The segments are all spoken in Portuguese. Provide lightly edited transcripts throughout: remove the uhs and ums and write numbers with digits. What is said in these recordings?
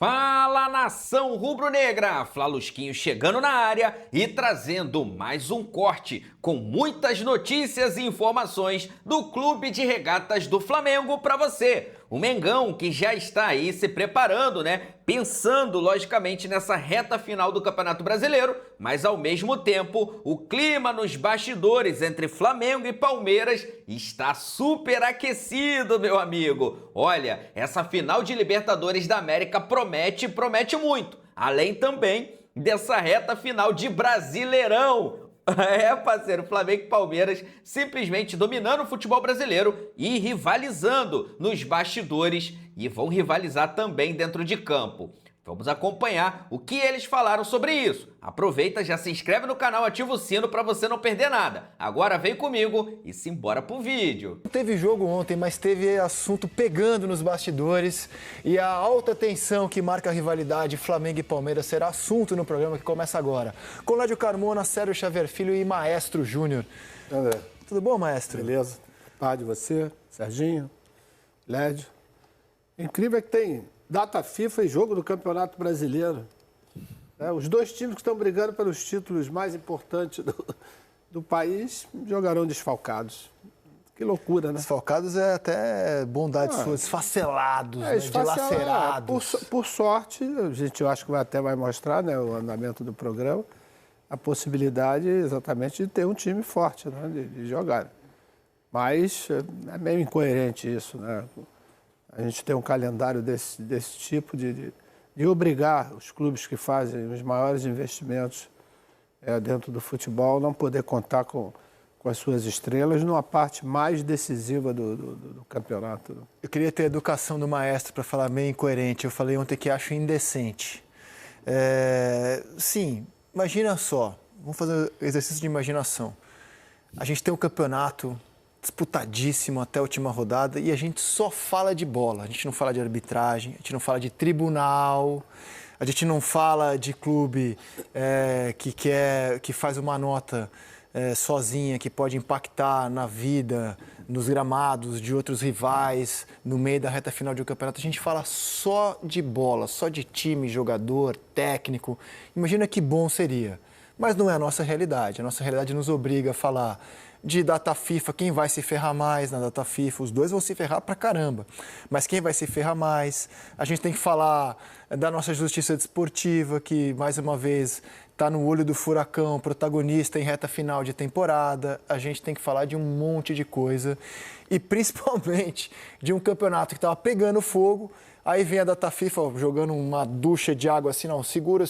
Fala, nação rubro-negra! Flalusquinho chegando na área e trazendo mais um corte com muitas notícias e informações do Clube de Regatas do Flamengo para você. O Mengão que já está aí se preparando, Pensando, logicamente, nessa reta final do Campeonato Brasileiro, mas ao mesmo tempo, o clima nos bastidores entre Flamengo e Palmeiras está super aquecido, meu amigo. Olha, essa final de Libertadores da América promete muito. Além também dessa reta final de Brasileirão. Parceiro, Flamengo e Palmeiras simplesmente dominando o futebol brasileiro e rivalizando nos bastidores e vão rivalizar também dentro de campo. Vamos acompanhar o que eles falaram sobre isso. Aproveita, já se inscreve no canal, ativa o sino para você não perder nada. Agora vem comigo e simbora pro vídeo. Teve jogo ontem, mas teve assunto pegando nos bastidores e a alta tensão que marca a rivalidade Flamengo e Palmeiras será assunto no programa que começa agora. Com Lédio Carmona, Sérgio Xavier Filho e Maestro Júnior. André. Tudo bom, Maestro? Beleza. Paz de você, Serginho, Lédio. Incrível é que tem data FIFA e jogo do Campeonato Brasileiro. Os dois times que estão brigando pelos títulos mais importantes do país jogarão desfalcados. Que loucura, né? Desfalcados é até bondade sua, desfacelados, dilacerados. Por sorte, eu acho que vai mostrar, o andamento do programa, a possibilidade exatamente de ter um time forte, de jogar. Mas é meio incoerente isso, A gente tem um calendário desse tipo de obrigar os clubes que fazem os maiores investimentos dentro do futebol não poder contar com as suas estrelas numa parte mais decisiva do campeonato. Eu queria ter a educação do Maestro para falar meio incoerente. Eu falei ontem que acho indecente. Sim, imagina só. Vamos fazer um exercício de imaginação. A gente tem um campeonato disputadíssimo até a última rodada e a gente só fala de bola. A gente não fala de arbitragem, a gente não fala de tribunal, a gente não fala de clube que faz uma nota sozinha, que pode impactar na vida, nos gramados de outros rivais, no meio da reta final de um campeonato. A gente fala só de bola, só de time, jogador, técnico. Imagina que bom seria. Mas não é a nossa realidade. A nossa realidade nos obriga a falar de data FIFA, quem vai se ferrar mais na data FIFA, os dois vão se ferrar pra caramba, mas quem vai se ferrar mais? A gente tem que falar da nossa justiça desportiva, que mais uma vez está no olho do furacão, protagonista em reta final de temporada. A gente tem que falar de um monte de coisa e principalmente de um campeonato que estava pegando fogo. Aí vem a data FIFA jogando uma ducha de água assim, não, segura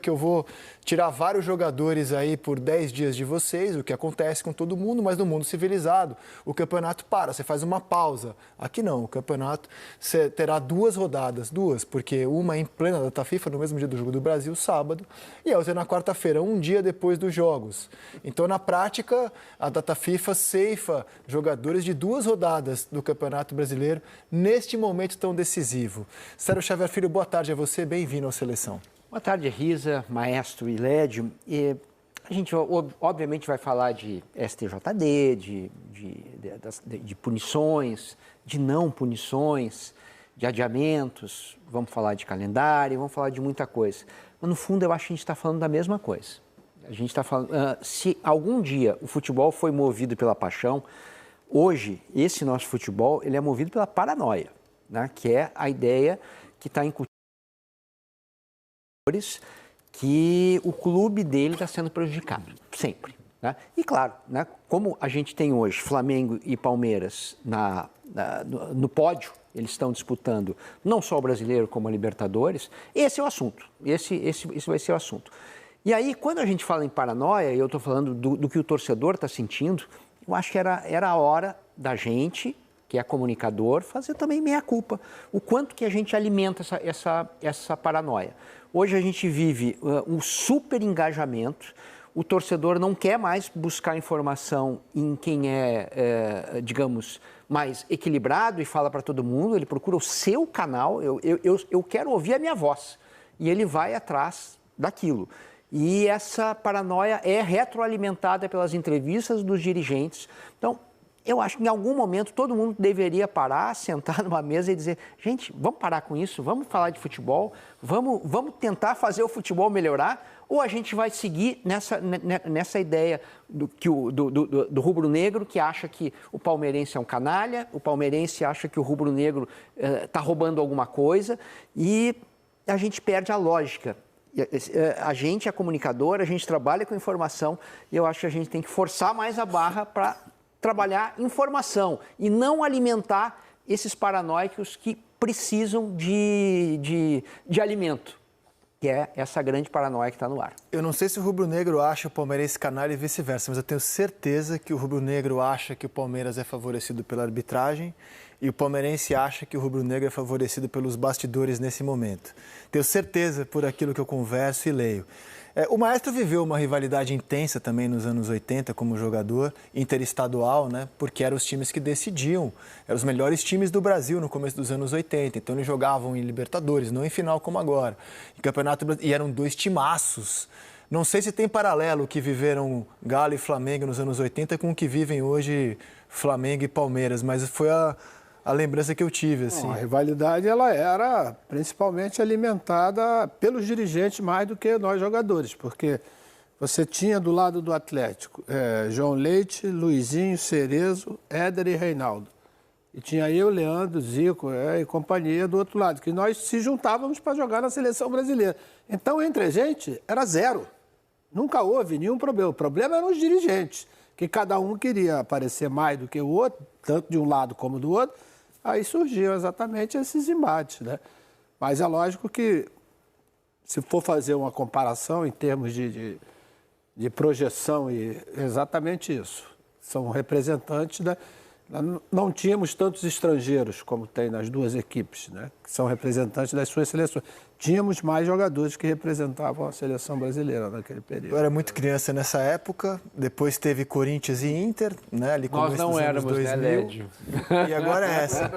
que eu vou tirar vários jogadores aí por 10 dias de vocês, o que acontece com todo mundo, mas no mundo civilizado o campeonato para, você faz uma pausa. Aqui não, o campeonato terá duas rodadas, porque uma em plena data FIFA no mesmo dia do Jogo do Brasil, sábado, e a outra na quarta-feira, um dia depois dos jogos. Então, na prática, a data FIFA ceifa jogadores de duas rodadas do Campeonato Brasileiro neste momento tão decisivo. Sérgio Xavier Filho, boa tarde a você, bem-vindo à Seleção. Boa tarde, Risa, Maestro e Lédio. A gente, obviamente, vai falar de STJD, de punições, de não punições, de adiamentos, vamos falar de calendário, vamos falar de muita coisa. Mas, no fundo, eu acho que a gente está falando da mesma coisa. A gente está falando, se algum dia o futebol foi movido pela paixão, hoje, esse nosso futebol, ele é movido pela paranoia. Que é a ideia que está incutida que o clube dele está sendo prejudicado, sempre. E claro, como a gente tem hoje Flamengo e Palmeiras no pódio, eles estão disputando não só o Brasileiro como a Libertadores, esse é o assunto, esse vai ser o assunto. E aí, quando a gente fala em paranoia, e eu estou falando do que o torcedor está sentindo, eu acho que era a hora da gente, que é comunicador, fazer também meia-culpa. O quanto que a gente alimenta essa paranoia. Hoje a gente vive um super engajamento, o torcedor não quer mais buscar informação em quem digamos, mais equilibrado e fala para todo mundo, ele procura o seu canal, eu quero ouvir a minha voz, e ele vai atrás daquilo. E essa paranoia é retroalimentada pelas entrevistas dos dirigentes. Então, eu acho que em algum momento todo mundo deveria parar, sentar numa mesa e dizer, gente, vamos parar com isso, vamos falar de futebol, vamos tentar fazer o futebol melhorar, ou a gente vai seguir nessa ideia do rubro-negro, que acha que o palmeirense é um canalha, o palmeirense acha que o rubro-negro está roubando alguma coisa, e a gente perde a lógica. A gente é comunicador, a gente trabalha com informação, e eu acho que a gente tem que forçar mais a barra para trabalhar informação e não alimentar esses paranoicos que precisam de alimento, que é essa grande paranoia que está no ar. Eu não sei se o rubro-negro acha o palmeirense canalha e vice-versa, mas eu tenho certeza que o rubro-negro acha que o Palmeiras é favorecido pela arbitragem e o palmeirense acha que o rubro-negro é favorecido pelos bastidores nesse momento. Tenho certeza por aquilo que eu converso e leio. O Maestro viveu uma rivalidade intensa também nos anos 80 como jogador, interestadual, né? Porque eram os times que decidiam, eram os melhores times do Brasil no começo dos anos 80. Então eles jogavam em Libertadores, não em final como agora. Em Campeonato Brasileiro, e eram 2 timaços. Não sei se tem paralelo o que viveram Galo e Flamengo nos anos 80 com o que vivem hoje Flamengo e Palmeiras, mas foi a lembrança que eu tive. Assim. Não, a rivalidade ela era principalmente alimentada pelos dirigentes mais do que nós jogadores, porque você tinha do lado do Atlético João Leite, Luizinho, Cerezo, Éder e Reinaldo. E tinha eu, Leandro, Zico e companhia do outro lado, que nós se juntávamos para jogar na seleção brasileira. Então, entre a gente, era 0. Nunca houve nenhum problema. O problema eram os dirigentes, que cada um queria aparecer mais do que o outro, tanto de um lado como do outro. Aí surgiam exatamente esses embates, né? Mas é lógico que, se for fazer uma comparação em termos de projeção, e exatamente isso. São representantes da... Não tínhamos tantos estrangeiros como tem nas duas equipes, né? Que são representantes das suas seleções. Tínhamos mais jogadores que representavam a seleção brasileira naquele período. Eu era muito criança nessa época, depois teve Corinthians e Inter, né? Ali Nós não éramos, 2000, né, Lédio? E agora é essa.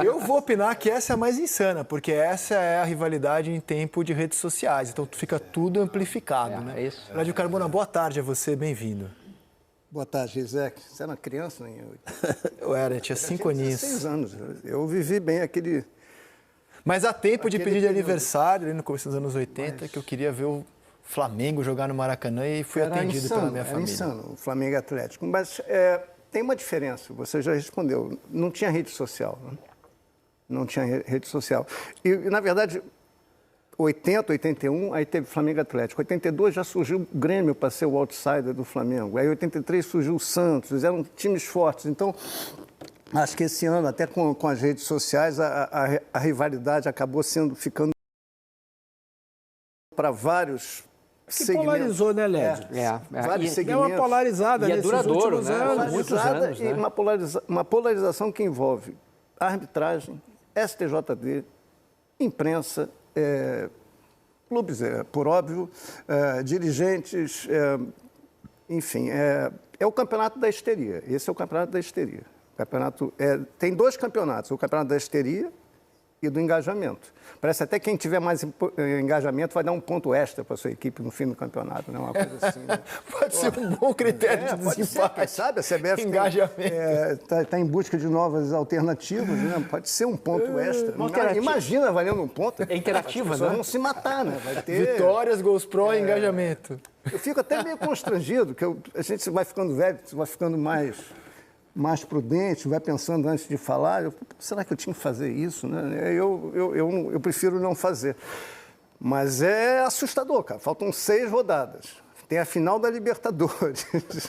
Eu vou opinar que essa é a mais insana, porque essa é a rivalidade em tempo de redes sociais. Então fica tudo amplificado, né? É isso. Lédio Carmona, boa tarde a você, bem-vindo. Boa tarde, Gisele. Você era criança? Nem eu era, tinha 5 aninhos. 16 anos. Eu vivi bem aquele... Mas há tempo de pedir de período. Aniversário, ali no começo dos anos 80, que eu queria ver o Flamengo jogar no Maracanã e fui atendido pela minha família. Era insano, o Flamengo e Atlético. Mas tem uma diferença, você já respondeu. Não tinha rede social. Né? Não tinha rede social. E, na verdade... 80, 81, aí teve Flamengo e Atlético. 82 já surgiu o Grêmio para ser o outsider do Flamengo. Aí 83 surgiu o Santos, eram times fortes. Então, acho que esse ano, até com as redes sociais, a rivalidade acabou ficando para vários segmentos. Polarizou, né, Lédio? Vários segmentos. É uma polarizada nesses duradouro, últimos né? anos. Muitos anos, E né? uma polarização que envolve arbitragem, STJD, imprensa, clubes, por óbvio, dirigentes, enfim, é o campeonato da histeria. Esse é o campeonato da histeria. Tem 2 campeonatos, o campeonato da histeria e do engajamento. Parece até que quem tiver mais engajamento vai dar um ponto extra para a sua equipe no fim do campeonato, né? Uma coisa assim. Né? Pode ser um bom critério de Pode desempate. ser, quem sabe a CBF Engajamento. está em busca de novas alternativas, né? Pode ser um ponto extra. alternativa. Imagina valendo um ponto. É interativa, As pessoas né? vão se matar, né? Vai ter... Vitórias, gols pró e engajamento. Eu fico até meio constrangido, que a gente vai ficando velho, vai ficando mais prudente, vai pensando antes de falar. Será que eu tinha que fazer isso? Né? Eu prefiro não fazer. Mas é assustador, cara. Faltam 6 rodadas. Tem a final da Libertadores.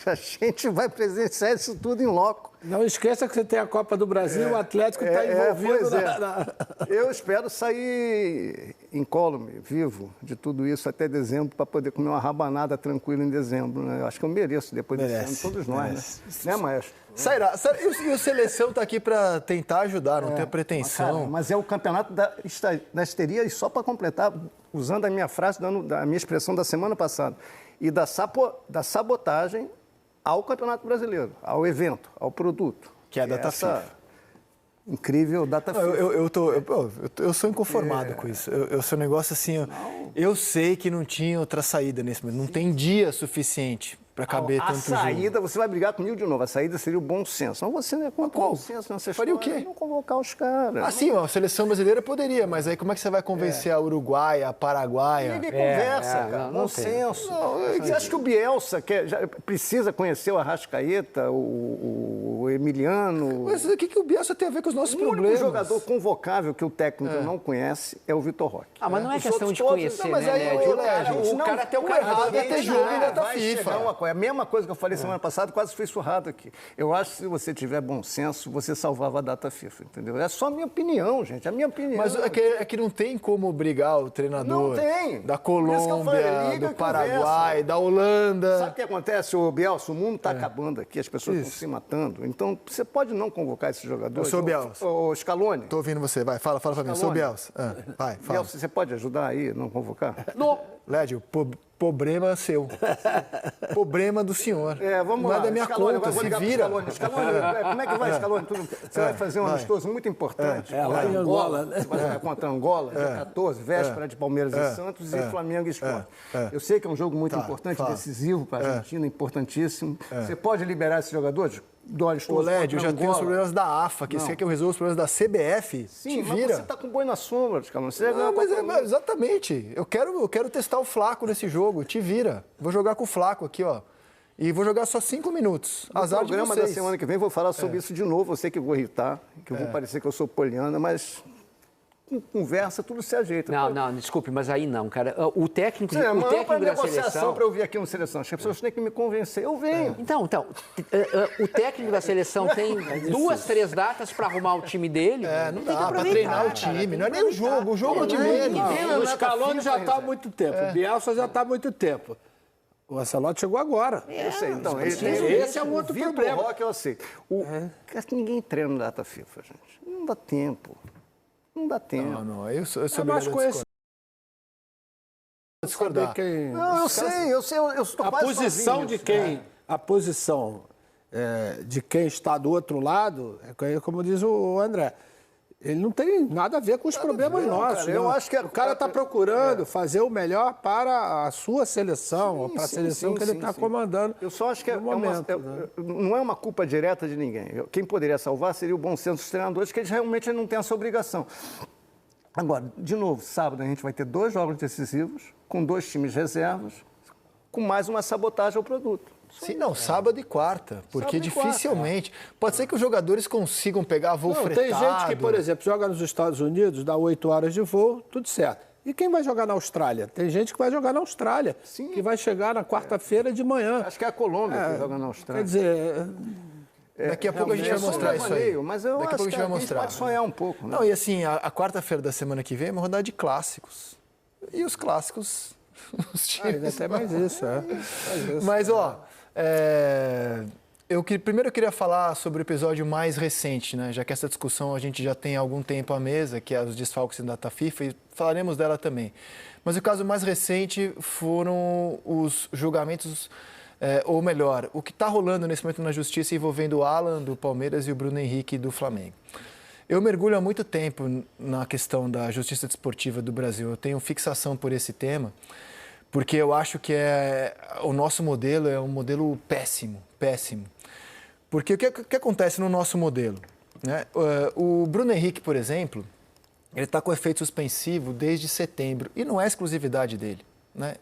A gente vai presenciar isso tudo em loco. Não esqueça que você tem a Copa do Brasil, o Atlético está envolvido pois é. Eu espero sair incólume, vivo, de tudo isso até dezembro, para poder comer uma rabanada tranquila em dezembro. Né? Eu acho que eu mereço depois desse ano, todos nós. Né, Maestro? Sairá. E o Seleção está aqui para tentar ajudar, não ter pretensão. Cara, mas é o campeonato da histeria, e só para completar, usando a minha frase, a minha expressão da semana passada, e da sabotagem ao Campeonato Brasileiro, ao evento, ao produto. Que é a data FIFA. Incrível data FIFA. Eu sou inconformado com isso. Eu sou um negócio assim... Eu sei que não tinha outra saída nesse momento. Não tem dia suficiente para caber A tanto saída, jogo. você vai brigar comigo de novo. A saída seria o bom senso. Mas você não é contra o bom senso nessa Faria o história. quê? Não convocar os caras. Assim, ó, a seleção brasileira poderia, mas aí como é que você vai convencer a Uruguaia, a Paraguaia? Ninguém conversa, cara. Bom senso. Você acha que o Bielsa já precisa conhecer o Arrascaeta, o Emiliano? Mas o que o Bielsa tem a ver com os nossos O único problemas? jogador convocável que o técnico não conhece é o Vitor Roque. Ah, mas não é Os questão outros de todos- conhecer, Não, mas né, aí, Lédio? Lédio, O cara tem o o cara errado da é ter gente, jogo né? em data Vai FIFA. chegar Uma coisa. A mesma coisa que eu falei semana passada, quase fui surrado aqui. Eu acho que se você tiver bom senso, você salvava a data FIFA, entendeu? É só a minha opinião, gente. A minha opinião. Mas é que não tem como obrigar o treinador Não tem. da Por isso que eu falei, Colômbia, liga do e Paraguai, conversa. da Holanda. Sabe o que acontece, ô Bielsa? O mundo está acabando aqui, as pessoas estão se matando. Então, você pode não convocar esses jogadores. Eu sou o Bielsa. Ô, Scaloni. Tô ouvindo você, vai, fala pra mim, eu sou o Scaloni. Bielsa. Vai, fala. Bielsa, você pode ajudar aí, não convocar? Lédio, problema seu. Problema do senhor. Vamos não lá. é da minha Scaloni, conta, vou se ligar pro vira. Scaloni. Scaloni, como é que vai, Scaloni? Você vai fazer um amistoso muito importante. lá em Angola, né? Você vai jogar contra Angola, dia 14, véspera de Palmeiras e Santos e Flamengo e Sport. Eu sei que é um jogo muito importante, fala. decisivo para a Argentina, importantíssimo. Você pode liberar esses jogadores? Do amistoso Ô, Lédio, eu contra já tenho os Angola? problemas da AFA, que você quer que eu resolva os problemas da CBF? Sim, te mas vira. você está com boi na sombra, Scaloni. Você Não, mas exatamente. Eu quero testar o Flaco nesse jogo. Te vira. Vou jogar com o Flaco aqui, ó. E vou jogar só 5 minutos. No Azar de programa da vocês. semana que vem vou falar sobre isso de novo. Eu sei que eu vou irritar, que eu vou parecer que eu sou poliana, mas com conversa tudo se ajeita. Não, desculpe, mas aí não, cara. O técnico, Você o manda técnico para da negociação seleção... para eu vir aqui no Seleção. Acho que as pessoas têm que me convencer. Eu venho. Então, o técnico da seleção tem 2, 3 datas para arrumar o time dele. Não tem que dá pra aproveitar, treinar o cara. time. Não é nem o jogo é de menos. O Scaloni já está há muito tempo. O Bielsa já está há muito tempo. O Ancelotti chegou agora. Eu sei, então, esse é um outro Vitor problema. Roque eu aceito. Ninguém treina na data FIFA, gente. Não dá tempo. Não dá tempo. Não, eu sou É mais obrigado a conhecido. discordar. Não, eu sei, eu estou A quase posição sozinho de nisso. quem, a posição de quem está do outro lado, é como diz o André, ele não tem nada a ver com os problemas não, nossos. cara. Eu acho que o cara está procurando fazer o melhor para a sua seleção, ou para a seleção que ele está comandando. Eu só acho que no momento, né? não é uma culpa direta de ninguém. Quem poderia salvar seria o bom senso dos treinadores, que eles realmente não têm essa obrigação. Agora, de novo, sábado a gente vai ter 2 jogos decisivos, com 2 times reservas, com mais uma sabotagem ao produto. Sim, não, sábado e quarta. Porque Sábado e quarta. dificilmente. Pode ser que os jogadores consigam pegar voo Não, fretado. tem gente que, por exemplo, joga nos Estados Unidos, dá 8 horas de voo, tudo certo. E quem vai jogar na Austrália? Tem gente que vai jogar na Austrália, que vai chegar na quarta-feira de manhã. Acho que é a Colômbia que joga na Austrália. Quer dizer, Daqui a pouco a gente vai só um mostrar isso aí. devaneio, mas eu Daqui a acho pouco a gente que vai mostrar. pode sonhar um pouco. Né? Não, e assim, a quarta-feira da semana que vem é uma rodada de clássicos. E os clássicos, os times... até mais isso, Mas, ó, primeiro eu queria falar sobre o episódio mais recente, né? Já que essa discussão a gente já tem há algum tempo à mesa, que é os desfalques em data FIFA, e falaremos dela também. Mas o caso mais recente foram os julgamentos, ou melhor, o que está rolando nesse momento na justiça envolvendo o Alan do Palmeiras e o Bruno Henrique do Flamengo. Eu mergulho há muito tempo na questão da justiça desportiva do Brasil. Eu tenho fixação por esse tema, porque eu acho que o nosso modelo é um modelo péssimo. Porque o que acontece no nosso modelo? Né? O Bruno Henrique, por exemplo, ele está com efeito suspensivo desde setembro, e não é exclusividade dele. Né?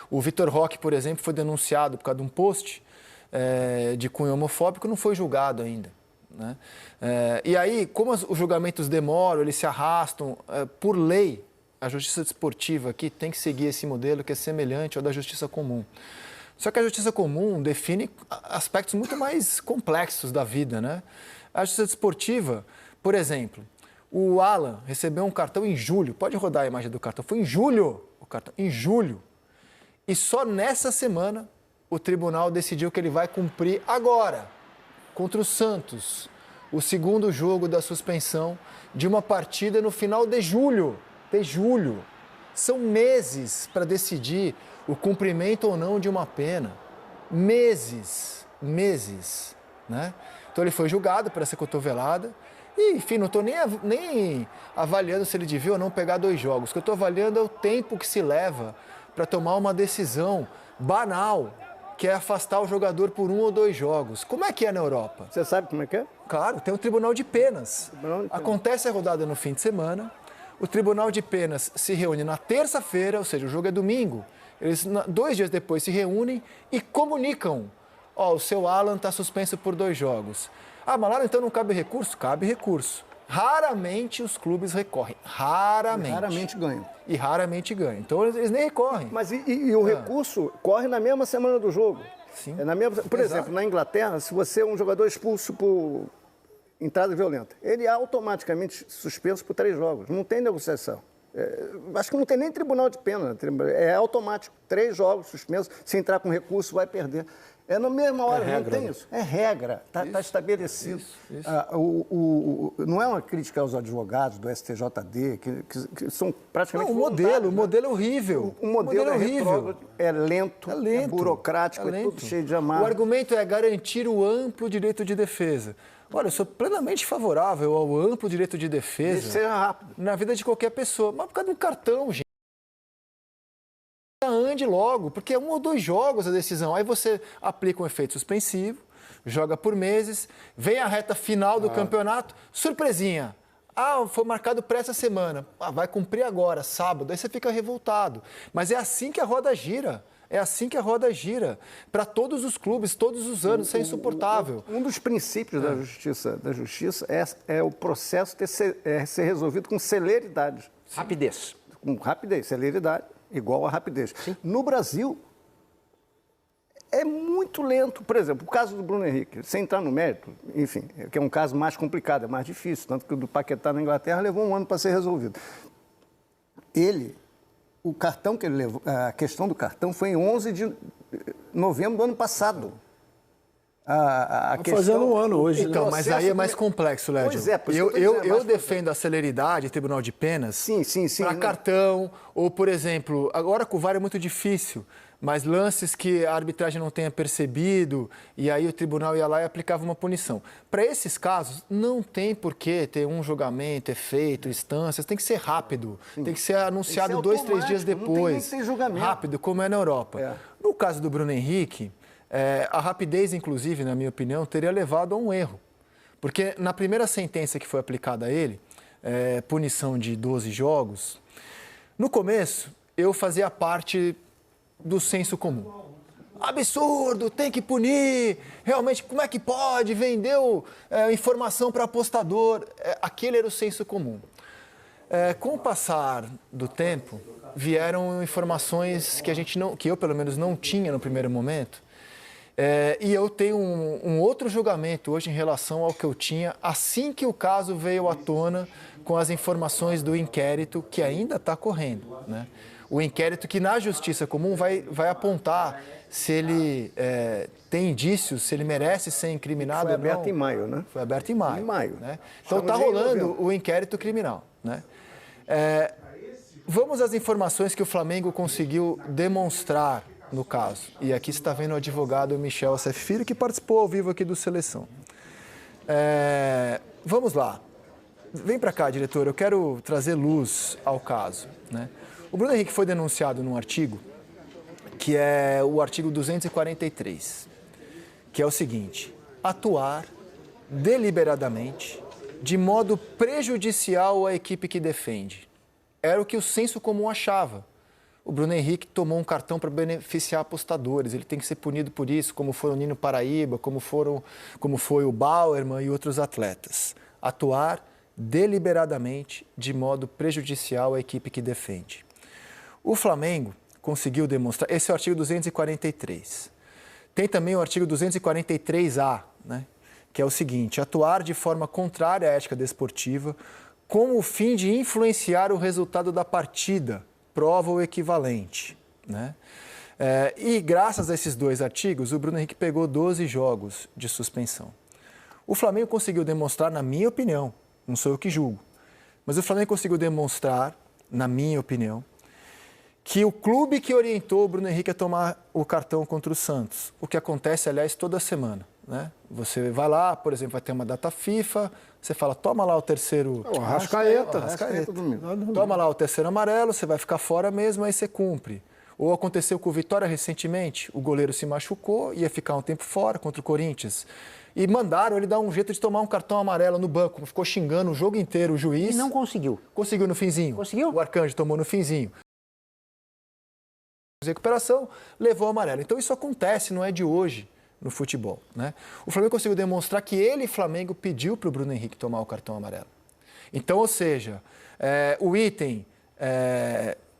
O Vitor Roque, por exemplo, foi denunciado por causa de um post de cunho homofóbico, não foi julgado ainda. Né? E aí, como os julgamentos demoram, eles se arrastam, por lei, a justiça desportiva aqui tem que seguir esse modelo que é semelhante ao da justiça comum. Só que a justiça comum define aspectos muito mais complexos da vida, né? A justiça desportiva, por exemplo, o Alan recebeu um cartão em julho. Pode rodar a imagem do cartão. Foi em julho o cartão. Em julho. E só nessa semana o tribunal decidiu que ele vai cumprir agora, contra o Santos, o segundo jogo da suspensão de uma partida no final de julho. São meses para decidir o cumprimento ou não de uma pena. Meses. Né? Então ele foi julgado por essa cotovelada e, enfim, não estou nem avaliando se ele devia ou não pegar 2 jogos. O que eu estou avaliando é o tempo que se leva para tomar uma decisão banal, quer afastar o jogador por 1 ou 2 jogos. Como é que é na Europa? Você sabe como é que é? Claro, tem um tribunal de penas. Acontece a rodada no fim de semana, o tribunal de penas se reúne na terça-feira, ou seja, o jogo é domingo. Eles, 2 dias depois, se reúnem e comunicam. Ó, o seu Alan está suspenso por 2 jogos. Ah, mas lá então não cabe recurso? Cabe recurso. Raramente os clubes recorrem. Raramente. Raramente ganham. E raramente ganham. Então eles nem recorrem. Mas e o recurso corre na mesma semana do jogo. Sim. É na mesma, por exemplo, na Inglaterra, se você é um jogador expulso por entrada violenta, ele é automaticamente suspenso por 3 jogos. Não tem negociação. Acho que não tem nem tribunal de pena. É automático. 3 jogos suspensos. Se entrar com recurso, vai perder. É na mesma hora, não tem isso. É regra, está estabelecido. Isso. Não é uma crítica aos advogados do STJD, que são praticamente... Não, o modelo é horrível. O modelo é horrível. É lento, é burocrático, é tudo cheio de amarras. O argumento é garantir o amplo direito de defesa. Olha, eu sou plenamente favorável ao amplo direito de defesa. Isso seja rápido. Na vida de qualquer pessoa. Mas por causa de um cartão, gente. Ande logo, porque é 1 ou 2 jogos a decisão. Aí você aplica um efeito suspensivo, joga por meses, vem a reta final do campeonato, surpresinha. Ah, foi marcado para essa semana. Ah, vai cumprir agora, sábado. Aí você fica revoltado. Mas é assim que a roda gira. É assim que a roda gira. Para todos os clubes, todos os anos. Isso é insuportável. Um dos princípios da justiça é o processo ser resolvido com celeridade. Rapidez. Com rapidez, celeridade. Igual a rapidez. Sim. No Brasil, é muito lento. Por exemplo, o caso do Bruno Henrique, sem entrar no mérito, enfim, que é um caso mais complicado, é mais difícil, tanto que o do Paquetá na Inglaterra levou 1 ano para ser resolvido. O cartão que ele levou, a questão do cartão foi em 11 de novembro do ano passado. Fazendo 1 ano hoje. Então, mas aí é mais complexo, Lédio. Pois é, por isso eu defendo a celeridade, tribunal de penas, sim, para cartão, ou, por exemplo, agora com o VAR é muito difícil, mas lances que a arbitragem não tenha percebido, e aí o tribunal ia lá e aplicava uma punição. Para esses casos, não tem por que ter um julgamento, efeito, instâncias, tem que ser rápido, tem que ser anunciado 2, 3 dias depois. Não tem nem que ter julgamento. Rápido, como é na Europa. No caso do Bruno Henrique, a rapidez, inclusive, na minha opinião, teria levado a um erro. Porque na primeira sentença que foi aplicada a ele, punição de 12 jogos, no começo eu fazia parte do senso comum. Absurdo, tem que punir, realmente, como é que pode? Vendeu informação para apostador. Aquele era o senso comum. Com o passar do tempo, vieram informações que eu, pelo menos, não tinha no primeiro momento. E eu tenho um outro julgamento hoje em relação ao que eu tinha assim que o caso veio à tona com as informações do inquérito que ainda está correndo, né? O inquérito que na Justiça Comum vai apontar se ele tem indícios, se ele merece ser incriminado ou não. Foi aberto em maio, né? Foi aberto em maio. Em maio. Né? Então está rolando o inquérito criminal, né? Vamos às informações que o Flamengo conseguiu demonstrar no caso. E aqui você está vendo o advogado Michel Assef Filho, que participou ao vivo aqui do Seleção. Vamos lá. Vem para cá, diretor, eu quero trazer luz ao caso, né? O Bruno Henrique foi denunciado num artigo, que é o artigo 243, que é o seguinte: atuar deliberadamente de modo prejudicial à equipe que defende. Era o que o senso comum achava. O Bruno Henrique tomou um cartão para beneficiar apostadores. Ele tem que ser punido por isso, como foi o Nino Paraíba, como foi o Bauerman e outros atletas. Atuar deliberadamente de modo prejudicial à equipe que defende. O Flamengo conseguiu demonstrar... Esse é o artigo 243. Tem também o artigo 243A, né? Que é o seguinte: atuar de forma contrária à ética desportiva com o fim de influenciar o resultado da partida, prova ou equivalente, né? E graças a esses 2 artigos, o Bruno Henrique pegou 12 jogos de suspensão. O Flamengo conseguiu demonstrar, na minha opinião, não sou eu que julgo, mas o Flamengo conseguiu demonstrar, na minha opinião, que o clube que orientou o Bruno Henrique a tomar o cartão contra o Santos, o que acontece, aliás, toda semana, né? Você vai lá, por exemplo, vai ter uma data FIFA, você fala, toma lá o terceiro... Arrascaeta. Toma lá o terceiro amarelo, você vai ficar fora mesmo, aí você cumpre. Ou aconteceu com o Vitória recentemente, o goleiro se machucou, ia ficar um tempo fora contra o Corinthians. E mandaram ele dar um jeito de tomar um cartão amarelo no banco. Ficou xingando o jogo inteiro o juiz. E não conseguiu. Conseguiu no finzinho. Conseguiu? O Arcanjo tomou no finzinho. Recuperação, levou o amarelo. Então isso acontece, não é de hoje no futebol, né? O Flamengo conseguiu demonstrar que ele, Flamengo, pediu para o Bruno Henrique tomar o cartão amarelo. Então, ou seja, o item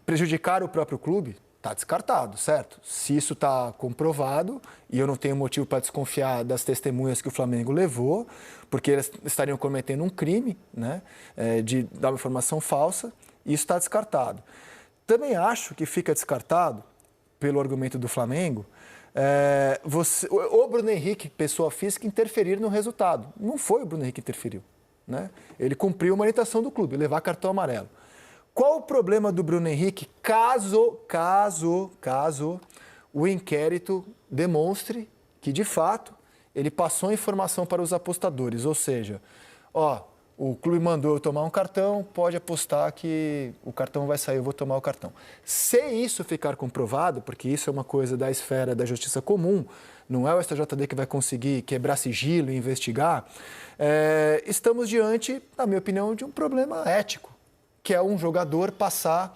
prejudicar o próprio clube está descartado, certo? Se isso está comprovado, e eu não tenho motivo para desconfiar das testemunhas que o Flamengo levou, porque eles estariam cometendo um crime, né, de dar uma informação falsa, isso está descartado. Também acho que fica descartado, pelo argumento do Flamengo, o Bruno Henrique, pessoa física, interferir no resultado. Não foi o Bruno Henrique que interferiu, né? Ele cumpriu uma orientação do clube, levar cartão amarelo. Qual o problema do Bruno Henrique caso o inquérito demonstre que, de fato, ele passou informação para os apostadores? Ou seja, o clube mandou eu tomar um cartão, pode apostar que o cartão vai sair, eu vou tomar o cartão. Se isso ficar comprovado, porque isso é uma coisa da esfera da justiça comum, não é o STJD que vai conseguir quebrar sigilo e investigar, estamos diante, na minha opinião, de um problema ético, que é um jogador passar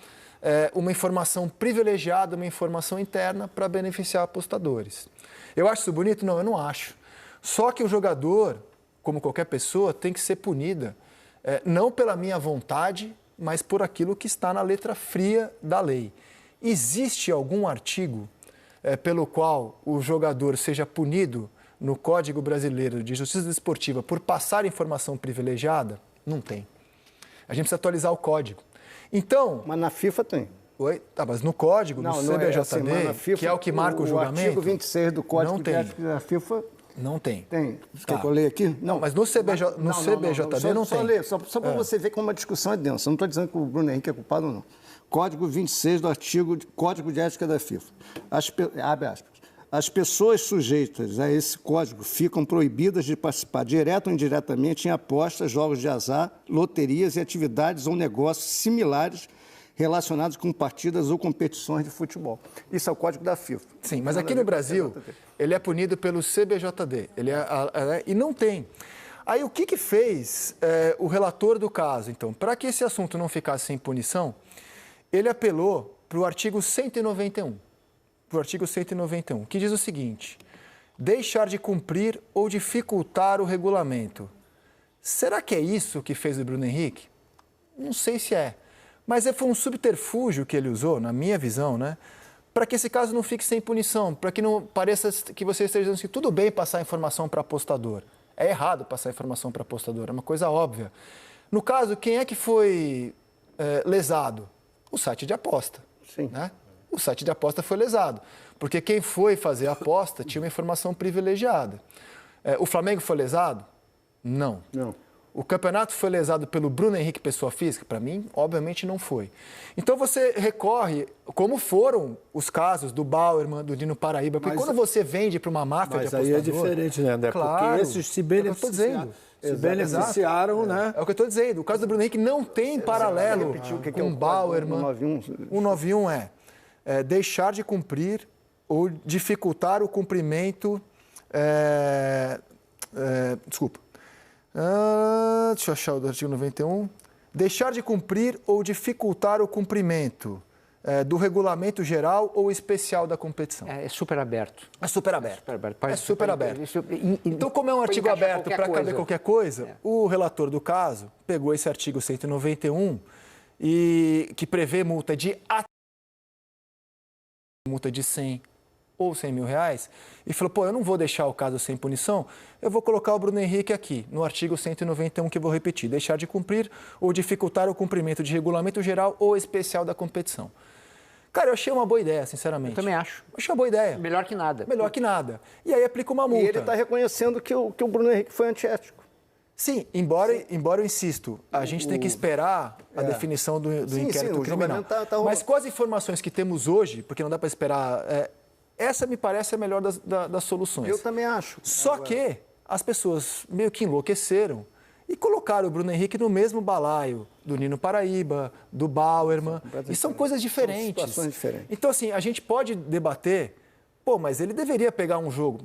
uma informação privilegiada, uma informação interna para beneficiar apostadores. Eu acho isso bonito? Não, eu não acho. Só que o jogador, como qualquer pessoa, tem que ser punida, não pela minha vontade, mas por aquilo que está na letra fria da lei. Existe algum artigo pelo qual o jogador seja punido no Código Brasileiro de Justiça Desportiva por passar informação privilegiada? Não tem. A gente precisa atualizar o código. Então... Mas na FIFA tem. Oi? Tá, mas no código, no CBJD, assim, na FIFA, que é o que marca o julgamento... O artigo 26 do Código de Ética da FIFA... Não tem. Tem. Você quer que eu leia aqui? Não, mas no CBJD não tem. Só para você ver como a discussão é densa. Eu não estou dizendo que o Bruno Henrique é culpado ou não. Código 26 do artigo Código de Ética da FIFA. Abre aspas. As pessoas sujeitas a esse código ficam proibidas de participar direto ou indiretamente em apostas, jogos de azar, loterias e atividades ou negócios similares relacionados com partidas ou competições de futebol. Isso é o código da FIFA. Sim, mas aqui no Brasil, ele é punido pelo CBJD. E não tem. Aí o que fez o relator do caso, então? Para que esse assunto não ficasse sem punição, ele apelou para o artigo 191. Para o artigo 191, que diz o seguinte: deixar de cumprir ou dificultar o regulamento. Será que é isso que fez o Bruno Henrique? Não sei se é. Mas foi um subterfúgio que ele usou, na minha visão, né? Para que esse caso não fique sem punição, para que não pareça que você esteja dizendo assim, tudo bem passar informação para apostador. É errado passar informação para apostador, é uma coisa óbvia. No caso, quem é que foi lesado? O site de aposta. Sim. Né? O site de aposta foi lesado, porque quem foi fazer a aposta tinha uma informação privilegiada. O Flamengo foi lesado? Não. Não. O campeonato foi lesado pelo Bruno Henrique, pessoa física? Para mim, obviamente não foi. Então você recorre, como foram os casos do Bauerman, do Dino Paraíba, porque quando você vende para uma máfia de apostador... Mas aí é diferente, né, André? Claro, porque esses se beneficiaram, né? É o que eu estou dizendo. O caso do Bruno Henrique não tem paralelo com o Bauerman. 191 é deixar de cumprir ou dificultar o cumprimento... Desculpa. Deixa eu achar o artigo 91. Deixar de cumprir ou dificultar o cumprimento do regulamento geral ou especial da competição. É super aberto. É super aberto. É super aberto. Então, Então, como é um artigo aberto para caber qualquer coisa, o relator do caso pegou esse artigo 191 e que prevê multa de 100 ou 100 mil reais, e falou, eu não vou deixar o caso sem punição, eu vou colocar o Bruno Henrique aqui, no artigo 191, que eu vou repetir, deixar de cumprir ou dificultar o cumprimento de regulamento geral ou especial da competição. Cara, eu achei uma boa ideia, sinceramente. Eu também acho. Achei uma boa ideia. Melhor que nada. Melhor que nada. E aí aplica uma multa. E ele está reconhecendo que o Bruno Henrique foi antiético. Sim, embora eu insisto, a gente tem que esperar a definição do inquérito criminal. Mas com as informações que temos hoje, porque não dá para esperar... essa me parece a melhor das soluções. Eu também acho. Só que as pessoas meio que enlouqueceram e colocaram o Bruno Henrique no mesmo balaio do Nino Paraíba, do Bauerman, e são coisas diferentes. São situações diferentes. Então, assim, a gente pode debater, mas ele deveria pegar um jogo.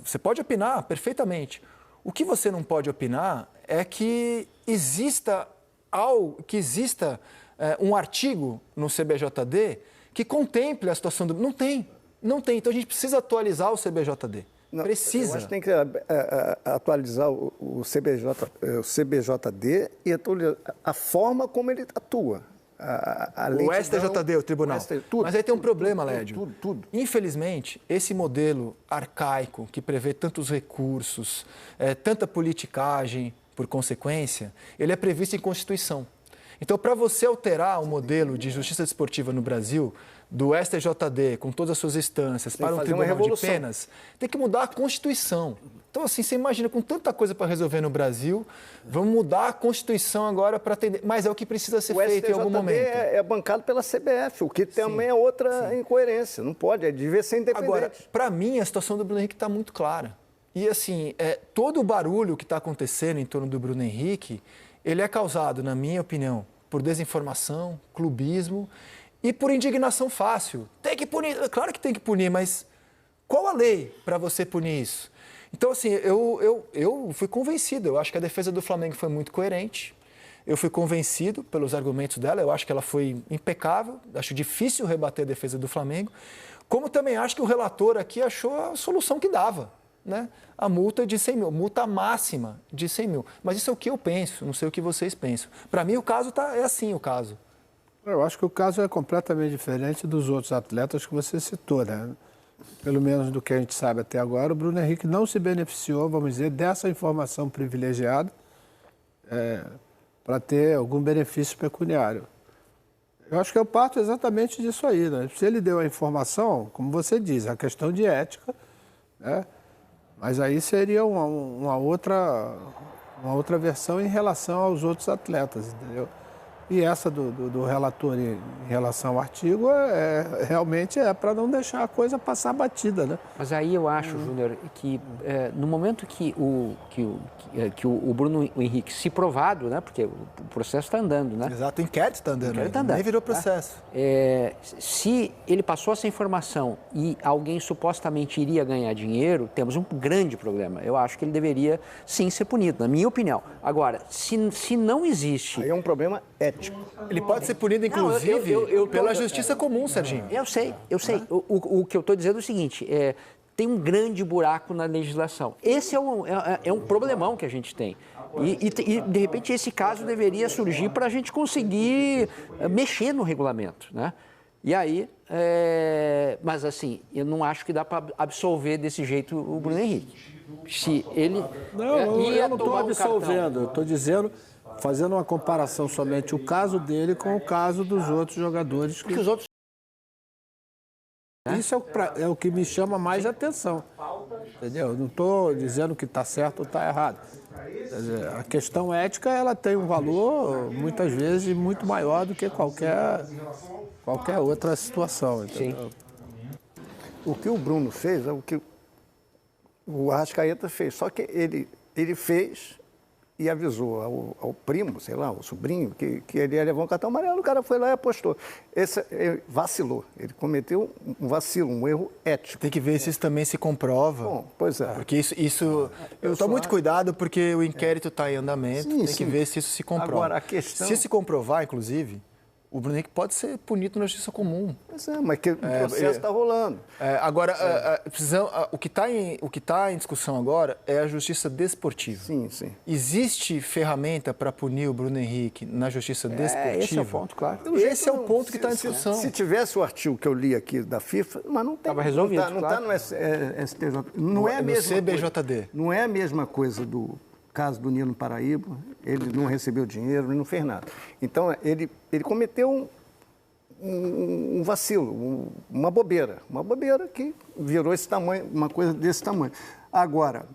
Você pode opinar perfeitamente. O que você não pode opinar é que exista um artigo no CBJD que contemple a situação do... Não tem. Então a gente precisa atualizar o CBJD. Precisa. Eu acho que tem que atualizar o CBJD e atualizar a forma como ele atua. O STJD, o tribunal. Mas aí tem um problema, Lédio. Tudo. Infelizmente, esse modelo arcaico que prevê tantos recursos, tanta politicagem, por consequência, ele é previsto em Constituição. Então, para você alterar o modelo de justiça desportiva no Brasil, do STJD, com todas as suas instâncias, para um tribunal de penas, tem que mudar a Constituição. Então, assim, você imagina, com tanta coisa para resolver no Brasil, vamos mudar a Constituição agora para atender. Mas é o que precisa ser feito em algum momento. O STJD é bancado pela CBF, o que também é outra incoerência. Não pode, devia ser independente. Agora, para mim, a situação do Bruno Henrique está muito clara. E, assim, todo o barulho que está acontecendo em torno do Bruno Henrique, ele é causado, na minha opinião, por desinformação, clubismo e por indignação fácil. Tem que punir, claro que tem que punir, mas qual a lei para você punir isso? Então, assim, eu fui convencido. Eu acho que a defesa do Flamengo foi muito coerente. Eu fui convencido pelos argumentos dela. Eu acho que ela foi impecável. Acho difícil rebater a defesa do Flamengo. Como também acho que o relator aqui achou a solução que dava, né? A multa de 100 mil, multa máxima de 100 mil. Mas isso é o que eu penso, não sei o que vocês pensam. Para mim, o caso é assim, o caso. Eu acho que o caso é completamente diferente dos outros atletas que você citou, né? Pelo menos do que a gente sabe até agora, o Bruno Henrique não se beneficiou, vamos dizer, dessa informação privilegiada para ter algum benefício pecuniário. Eu acho que eu parto exatamente disso aí, né? Se ele deu a informação, como você diz, a questão de ética, né? Mas aí seria uma outra versão em relação aos outros atletas, entendeu? E essa do relator em relação ao artigo realmente é para não deixar a coisa passar batida, né? Mas aí eu acho, Júnior, que no momento que o Bruno Henrique se provado, né? Porque o processo está andando, né? Exato, o inquérito está andando. Nem virou processo. Se ele passou essa informação e alguém supostamente iria ganhar dinheiro, temos um grande problema. Eu acho que ele deveria, sim, ser punido, na minha opinião. Agora, se não existe... Aí é um problema ético. Ele pode ser punido, inclusive, pela justiça comum, Serginho. Eu sei. O que eu estou dizendo é o seguinte, tem um grande buraco na legislação. Esse é um problemão que a gente tem. E, de repente, esse caso deveria surgir para a gente conseguir mexer no regulamento, né? E aí, mas assim, eu não acho que dá para absolver desse jeito o Bruno Henrique. Se ele eu não estou absolvendo, eu estou dizendo, fazendo uma comparação somente o caso dele com o caso dos outros jogadores. Porque os outros... Isso é o que me chama mais atenção, entendeu? Eu não estou dizendo que está certo ou está errado. Quer dizer, a questão ética, ela tem um valor, muitas vezes, muito maior do que qualquer outra situação, entendeu? Sim. O que o Bruno fez é o que o Arrascaeta fez, só que ele fez e avisou ao primo, sei lá, ao sobrinho, que ele ia levar um cartão amarelo, o cara foi lá e apostou. Ele vacilou, ele cometeu um vacilo, um erro ético. Tem que ver se isso também se comprova. Bom, pois é. Porque isso eu estou muito cuidado porque o inquérito está em andamento, tem que ver se isso se comprova. Agora, a questão... Se se comprovar, inclusive, o Bruno Henrique pode ser punido na justiça comum. Pois é, mas o processo está rolando. Agora, o que está em discussão agora é a justiça desportiva. Sim, sim. Existe ferramenta para punir o Bruno Henrique na justiça desportiva? Esse é o ponto, claro. Esse é o ponto que está em discussão. Se tivesse o artigo que eu li aqui da FIFA, mas não tem. Estava resolvido, Não está no STJ. Não é a mesma CBJD. coisa. Não é a mesma coisa do caso do Nino Paraíba. Ele não recebeu dinheiro, ele não fez nada. Então, ele cometeu um vacilo, uma bobeira que virou esse tamanho, uma coisa desse tamanho. Agora,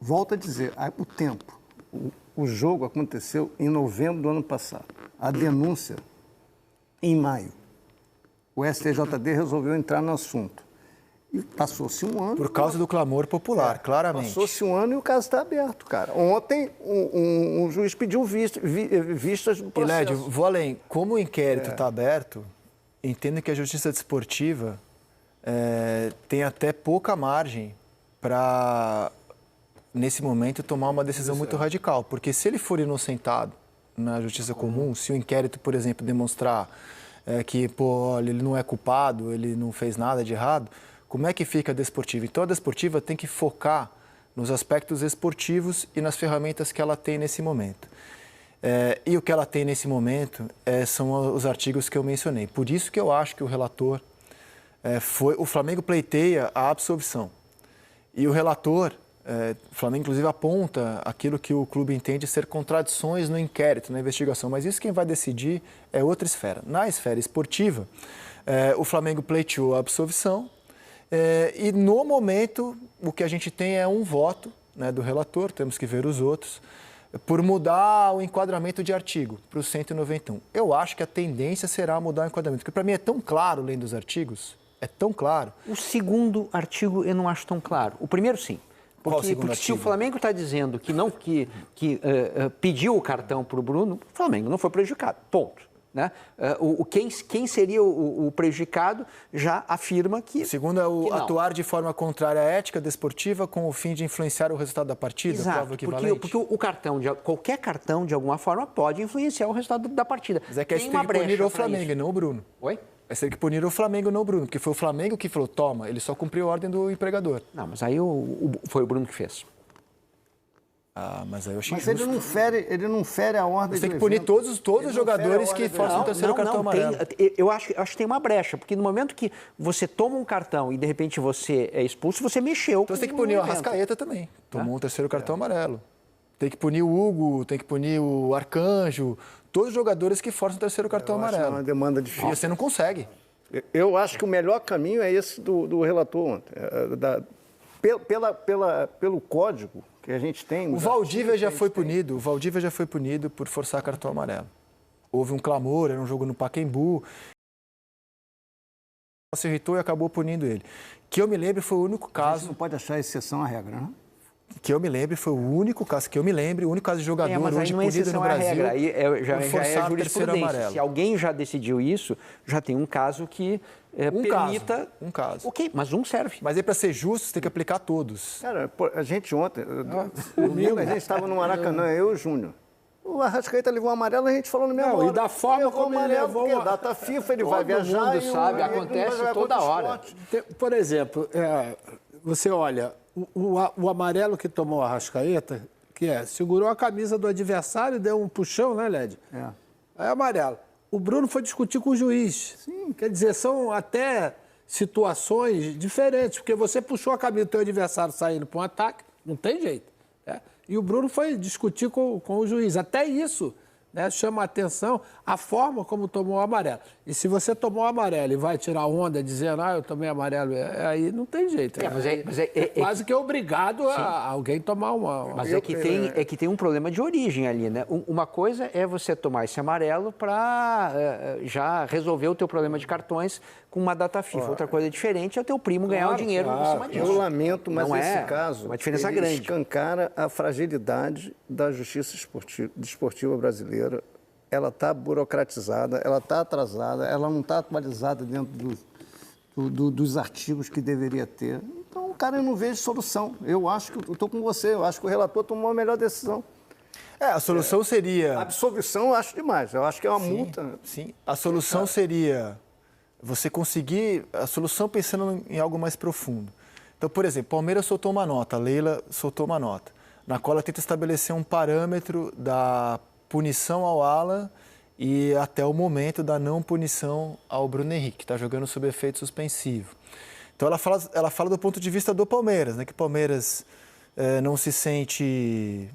volto a dizer, o tempo. O jogo aconteceu em novembro do ano passado. A denúncia em maio. O STJD resolveu entrar no assunto. E passou-se um ano. Por causa do clamor popular, claramente. Passou-se um ano e o caso está aberto, cara. Ontem, um juiz pediu vistas do processo. E, Lédio, vou além. Como o inquérito está aberto, entendo que a Justiça Desportiva tem até pouca margem para, nesse momento, tomar uma decisão muito radical. Porque se ele for inocentado na Justiça Comum, se o inquérito, por exemplo, demonstrar que, olha, ele não é culpado, ele não fez nada de errado, como é que fica a desportiva? Então, a desportiva tem que focar nos aspectos esportivos e nas ferramentas que ela tem nesse momento. E o que ela tem nesse momento são os artigos que eu mencionei. Por isso que eu acho que o relator o Flamengo pleiteia a absolvição. E o relator, o Flamengo inclusive aponta aquilo que o clube entende ser contradições no inquérito, na investigação. Mas isso quem vai decidir é outra esfera. Na esfera esportiva, o Flamengo pleiteou a absolvição. E, no momento, o que a gente tem é um voto, né, do relator, temos que ver os outros, por mudar o enquadramento de artigo para o 191. Eu acho que a tendência será mudar o enquadramento, porque para mim é tão claro, lendo os artigos, é tão claro. O segundo artigo eu não acho tão claro. O primeiro, sim. Porque se artigo? o Flamengo está dizendo que não pediu o cartão para o Bruno, o Flamengo não foi prejudicado. Ponto. Né? Quem seria o prejudicado já afirma que. Segundo é o atuar de forma contrária à ética desportiva com o fim de influenciar o resultado da partida. Exato, porque o cartão, qualquer cartão, de alguma forma, pode influenciar o resultado da partida. Mas é que tem que punir o Flamengo e não o Bruno. Oi? Vai ter que punir o Flamengo e não o Bruno, porque foi o Flamengo que falou, toma, ele só cumpriu a ordem do empregador. Não, mas aí foi o Bruno que fez. Mas aí eu achei Mas injusto. ele não fere a ordem. Você tem que punir todos os jogadores que forçam o terceiro cartão amarelo. Eu acho que tem uma brecha, porque no momento que você toma um cartão e de repente você é expulso, você mexeu. Então você tem que punir o Arrascaeta também. Tomou um terceiro cartão amarelo. Tem que punir o Hugo, tem que punir o Arcanjo, todos os jogadores que forçam o terceiro cartão amarelo. É uma demanda difícil. E você não consegue. Eu acho que o melhor caminho é esse do relator ontem. Pelo código que a gente tem. O Valdívia já foi punido. O Valdívia já foi punido por forçar cartão amarelo. Houve um clamor, era um jogo no Pacaembu. Se irritou e acabou punindo ele. Que eu me lembro foi o único caso. Você não pode achar exceção à regra, né? Que eu me lembro foi o único caso o único caso de jogador mas hoje não é punido no Brasil. Regra. Aí já é forçar o terceiro jurisprudência. amarelo. Se alguém já decidiu isso, já tem um caso que permita. Um caso. Ok, mas um serve. Mas aí, para ser justo, você tem que aplicar todos. Cara, a gente ontem, domingo, a gente estava no Maracanã, eu e o Júnior. O Arrascaeta levou o amarelo, a gente falou no mesmo hora. E da forma como ele levou... Porque data FIFA, ele vai viajar... Todo mundo sabe, acontece toda hora. Por exemplo, você olha, o amarelo que tomou o Arrascaeta, segurou a camisa do adversário e deu um puxão, né, Led? Aí amarelo. O Bruno foi discutir com o juiz. Sim. Quer dizer, são até situações diferentes, porque você puxou a camisa do teu adversário saindo para um ataque, não tem jeito. E o Bruno foi discutir com o juiz. Até isso, né, chama a atenção a forma como tomou o amarelo. E se você tomou o amarelo e vai tirar onda dizendo, eu tomei amarelo, aí não tem jeito. Quase que é obrigado a alguém tomar uma... Mas é que tem um problema de origem ali, né? Uma coisa é você tomar esse amarelo para já resolver o teu problema de cartões com uma data FIFA. Outra coisa diferente é o teu primo ganhar o dinheiro em cima disso. Eu lamento, mas nesse caso, uma diferença grande. Escancara a fragilidade da justiça desportiva brasileira. Ela está burocratizada, ela está atrasada, ela não está atualizada dentro dos artigos que deveria ter. Então, o cara não vê solução. Eu acho que, eu estou com você, eu acho que o relator tomou a melhor decisão. A solução seria... A absolvição eu acho demais, eu acho que é uma multa. Sim, a solução seria você conseguir... A solução pensando em algo mais profundo. Então, por exemplo, Palmeiras soltou uma nota, a Leila soltou uma nota, na qual ela tenta estabelecer um parâmetro da punição ao Alan e até o momento da não punição ao Bruno Henrique, que está jogando sob efeito suspensivo. Então ela fala do ponto de vista do Palmeiras, né, que o Palmeiras não se sente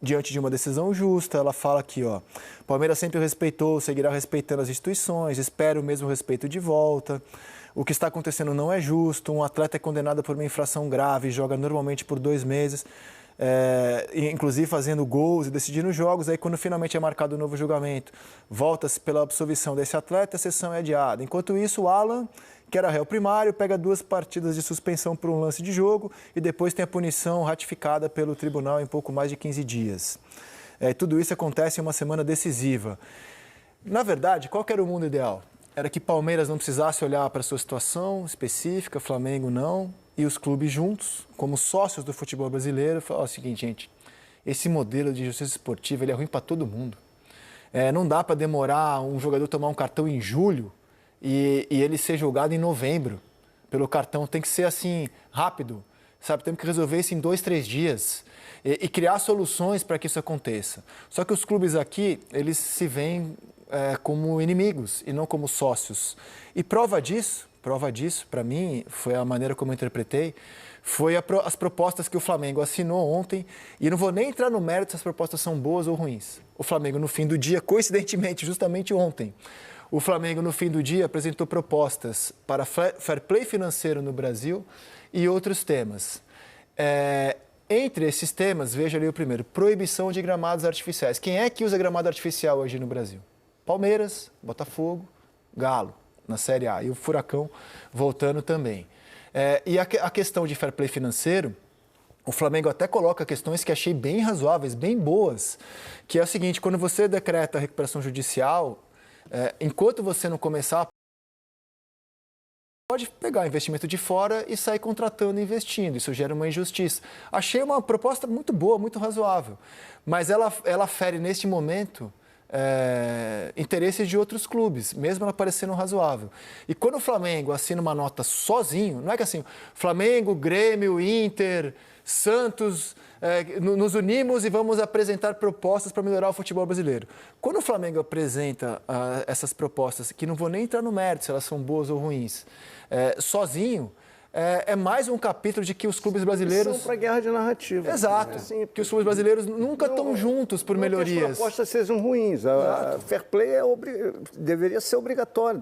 diante de uma decisão justa. Ela fala que o Palmeiras sempre respeitou, seguirá respeitando as instituições, espera o mesmo respeito de volta. O que está acontecendo não é justo, um atleta é condenado por uma infração grave e joga normalmente por 2 meses. Inclusive fazendo gols e decidindo jogos, aí quando finalmente é marcado um novo julgamento, volta-se pela absolvição desse atleta, a sessão é adiada. Enquanto isso, o Alan, que era réu primário, pega 2 partidas de suspensão por um lance de jogo e depois tem a punição ratificada pelo tribunal em pouco mais de 15 dias. Tudo isso acontece em uma semana decisiva. Na verdade, qual que era o mundo ideal? Era que Palmeiras não precisasse olhar para a sua situação específica, Flamengo não, e os clubes juntos, como sócios do futebol brasileiro, falaram o seguinte, gente, esse modelo de justiça esportiva ele é ruim para todo mundo. Não dá para demorar um jogador tomar um cartão em julho e ele ser julgado em novembro pelo cartão. Tem que ser assim, rápido, sabe? Temos que resolver isso em 2, 3 dias e criar soluções para que isso aconteça. Só que os clubes aqui, eles se veem como inimigos e não como sócios. E prova disso, para mim, foi a maneira como eu interpretei, foi as propostas que o Flamengo assinou ontem, e não vou nem entrar no mérito se as propostas são boas ou ruins. O Flamengo, no fim do dia, coincidentemente, justamente ontem, o Flamengo, no fim do dia, apresentou propostas para fair play financeiro no Brasil e outros temas. Entre esses temas, veja ali o primeiro, proibição de gramados artificiais. Quem é que usa gramado artificial hoje no Brasil? Palmeiras, Botafogo, Galo, na Série A, e o Furacão voltando também. E a questão de fair play financeiro, o Flamengo até coloca questões que achei bem razoáveis, bem boas, que é o seguinte, quando você decreta a recuperação judicial, enquanto você não começar, pode pegar investimento de fora e sair contratando e investindo. Isso gera uma injustiça. Achei uma proposta muito boa, muito razoável, mas ela fere neste momento interesses de outros clubes, mesmo ela parecendo razoável. E quando o Flamengo assina uma nota sozinho, não é que assim, Flamengo, Grêmio, Inter, Santos, nos unimos e vamos apresentar propostas para melhorar o futebol brasileiro. Quando o Flamengo apresenta essas propostas, que não vou nem entrar no mérito se elas são boas ou ruins, sozinho, é mais um capítulo de que os clubes brasileiros... São para guerra de narrativa. Exato, que os clubes brasileiros nunca estão juntos por melhorias. Que as propostas sejam ruins. A fair play deveria ser obrigatório,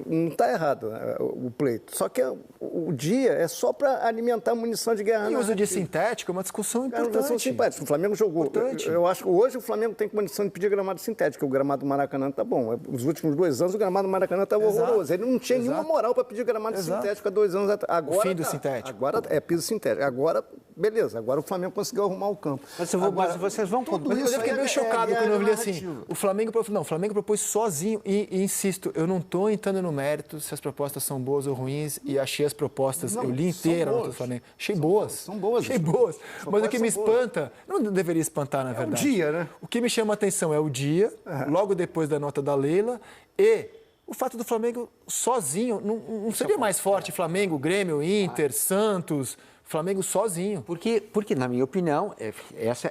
não está errado o pleito. Só que o dia é só para alimentar munição de guerra. E o uso de sintético é uma discussão importante. O Flamengo jogou. Eu acho que hoje o Flamengo tem condição de pedir gramado sintético, o gramado do Maracanã está bom. Os últimos 2 anos o gramado do Maracanã estava horroroso. Ele não tinha nenhuma moral para pedir gramado sintético há 2 anos atrás. O fim do sintético. Agora é piso sintético. Agora, beleza. Agora o Flamengo conseguiu arrumar o campo. Mas vocês vão... Mas eu fiquei meio chocado quando eu vi assim, o Flamengo propôs sozinho e insisto, eu não estou entrando no mérito se as propostas são boas ou ruins e achei as propostas, eu li inteira a nota do Flamengo. Achei boas. São boas. Achei boas. Mas o que me espanta, não deveria espantar, na verdade. É o dia, né? O que me chama a atenção é o dia, logo depois da nota da Leila, e o fato do Flamengo sozinho, não seria mais forte Flamengo, Grêmio, Inter, Santos, Flamengo sozinho. Porque na minha opinião,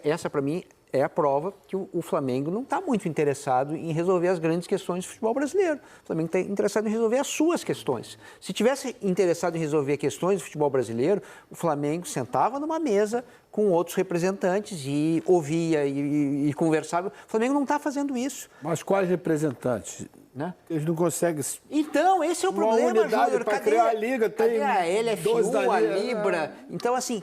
essa para mim é a prova que o Flamengo não está muito interessado em resolver as grandes questões do futebol brasileiro. O Flamengo está interessado em resolver as suas questões. Se tivesse interessado em resolver questões do futebol brasileiro, o Flamengo sentava numa mesa com outros representantes e ouvia e conversava. O Flamengo não está fazendo isso. Mas quais representantes? Né? Eles não conseguem... Então, esse é o problema, Júnior. Para criar a liga, tem a LFU, a Liga, Libra? Então, assim,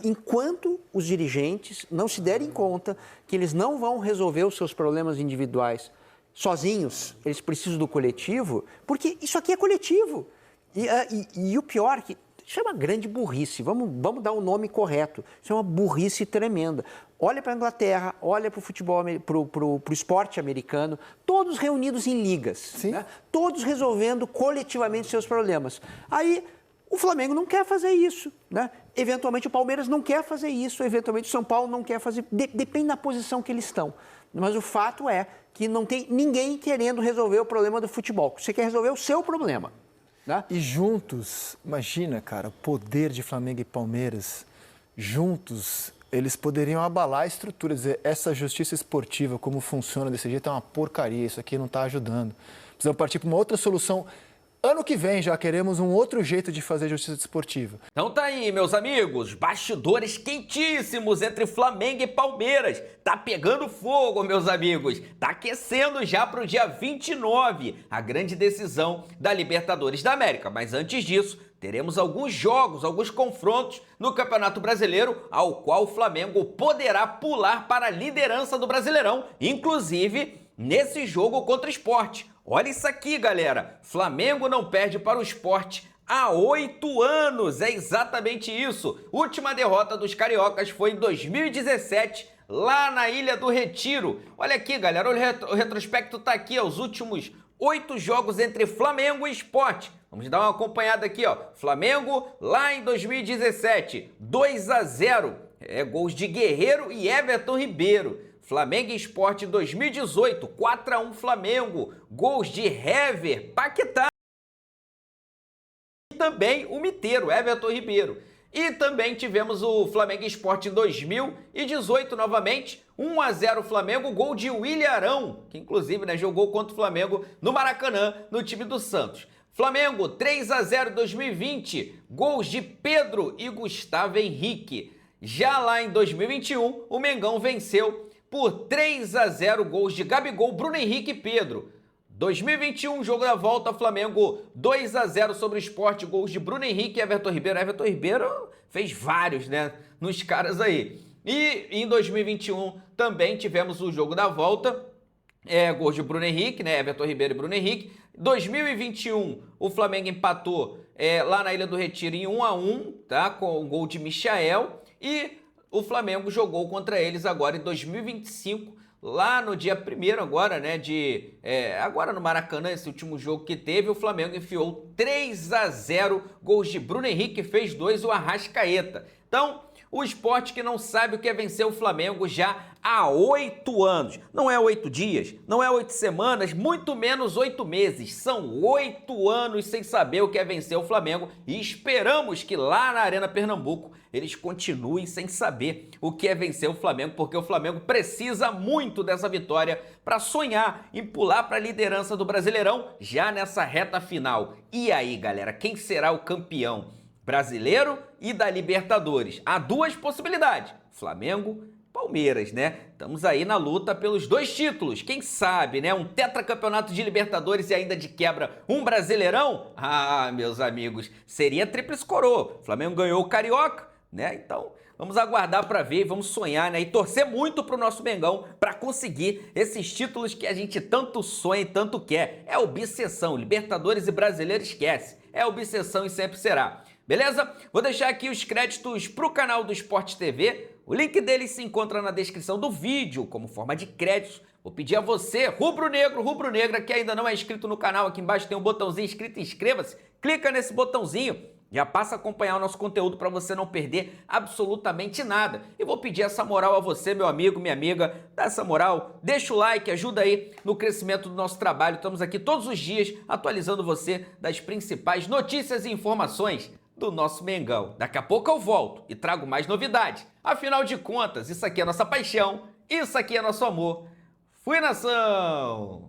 enquanto os dirigentes não se derem conta que eles não vão resolver os seus problemas individuais sozinhos, eles precisam do coletivo, porque isso aqui é coletivo. E o pior, que isso é uma grande burrice, vamos dar o nome correto, isso é uma burrice tremenda. Olha para a Inglaterra, olha para o futebol, para o esporte americano, todos reunidos em ligas, né? Todos resolvendo coletivamente seus problemas. Aí o Flamengo não quer fazer isso, né? Eventualmente o Palmeiras não quer fazer isso, eventualmente o São Paulo não quer fazer, depende da posição que eles estão. Mas o fato é que não tem ninguém querendo resolver o problema do futebol, você quer resolver o seu problema. Né? E juntos, imagina, cara, o poder de Flamengo e Palmeiras, juntos, eles poderiam abalar a estrutura, dizer, essa justiça esportiva, como funciona desse jeito, é uma porcaria, isso aqui não está ajudando. Precisamos partir para uma outra solução. Ano que vem já queremos um outro jeito de fazer justiça esportiva. Então tá aí, meus amigos, bastidores quentíssimos entre Flamengo e Palmeiras. Tá pegando fogo, meus amigos. Tá aquecendo já pro dia 29, a grande decisão da Libertadores da América. Mas antes disso, teremos alguns jogos, alguns confrontos no Campeonato Brasileiro, ao qual o Flamengo poderá pular para a liderança do Brasileirão, inclusive nesse jogo contra o Sport. Olha isso aqui, galera. Flamengo não perde para o Sport há 8 anos. É exatamente isso. Última derrota dos cariocas foi em 2017, lá na Ilha do Retiro. Olha aqui, galera. O retrospecto tá aqui, ó, os últimos 8 jogos entre Flamengo e Sport. Vamos dar uma acompanhada aqui, ó. Flamengo lá em 2017, 2-0. Gols de Guerreiro e Everton Ribeiro. Flamengo e Sport em 2018, 4-1 Flamengo. Gols de Hever, Paquetá. E também o miteiro, Everton Ribeiro. E também tivemos o Flamengo e Sport em 2018 novamente, 1-0 Flamengo, gol de William Arão, que inclusive, né, jogou contra o Flamengo no Maracanã, no time do Santos. Flamengo 3-0 em 2020, gols de Pedro e Gustavo Henrique. Já lá em 2021, o Mengão venceu por 3-0, gols de Gabigol, Bruno Henrique e Pedro. 2021, jogo da volta, Flamengo 2-0 sobre o Sport, gols de Bruno Henrique e Everton Ribeiro. Everton Ribeiro fez vários, né, nos caras aí. E em 2021 também tivemos o jogo da volta, gols de Bruno Henrique, né, Everton Ribeiro e Bruno Henrique. 2021, o Flamengo empatou lá na Ilha do Retiro em 1-1, tá, com o gol de Michael. E o Flamengo jogou contra eles agora em 2025, lá no dia 1º agora, né, agora no Maracanã, esse último jogo que teve, o Flamengo enfiou 3-0, gols de Bruno Henrique, fez 2, o Arrascaeta. Então, o Sport que não sabe o que é vencer o Flamengo já há 8 anos. Não é 8 dias, não é 8 semanas, muito menos 8 meses. São 8 anos sem saber o que é vencer o Flamengo e esperamos que lá na Arena Pernambuco eles continuem sem saber o que é vencer o Flamengo, porque o Flamengo precisa muito dessa vitória para sonhar em pular para a liderança do Brasileirão já nessa reta final. E aí, galera, quem será o campeão brasileiro e da Libertadores? Há 2 possibilidades, Flamengo, Palmeiras, né? Estamos aí na luta pelos 2 títulos. Quem sabe, né? Um tetracampeonato de Libertadores e ainda de quebra um Brasileirão? Ah, meus amigos, seria tríplice coroa. O Flamengo ganhou o Carioca, né? Então, vamos aguardar para ver, vamos sonhar, né? E torcer muito pro nosso Mengão para conseguir esses títulos que a gente tanto sonha e tanto quer. É obsessão. Libertadores e Brasileiro esquece. É obsessão e sempre será. Beleza? Vou deixar aqui os créditos pro canal do Sport TV. O link deles se encontra na descrição do vídeo, como forma de créditos. Vou pedir a você, rubro-negro, rubro-negra, que ainda não é inscrito no canal, aqui embaixo tem um botãozinho escrito inscreva-se. Clica nesse botãozinho, já passa a acompanhar o nosso conteúdo para você não perder absolutamente nada. E vou pedir essa moral a você, meu amigo, minha amiga, dá essa moral, deixa o like, ajuda aí no crescimento do nosso trabalho. Estamos aqui todos os dias atualizando você das principais notícias e informações do nosso Mengão. Daqui a pouco eu volto e trago mais novidades. Afinal de contas, isso aqui é nossa paixão, isso aqui é nosso amor. Fui, nação!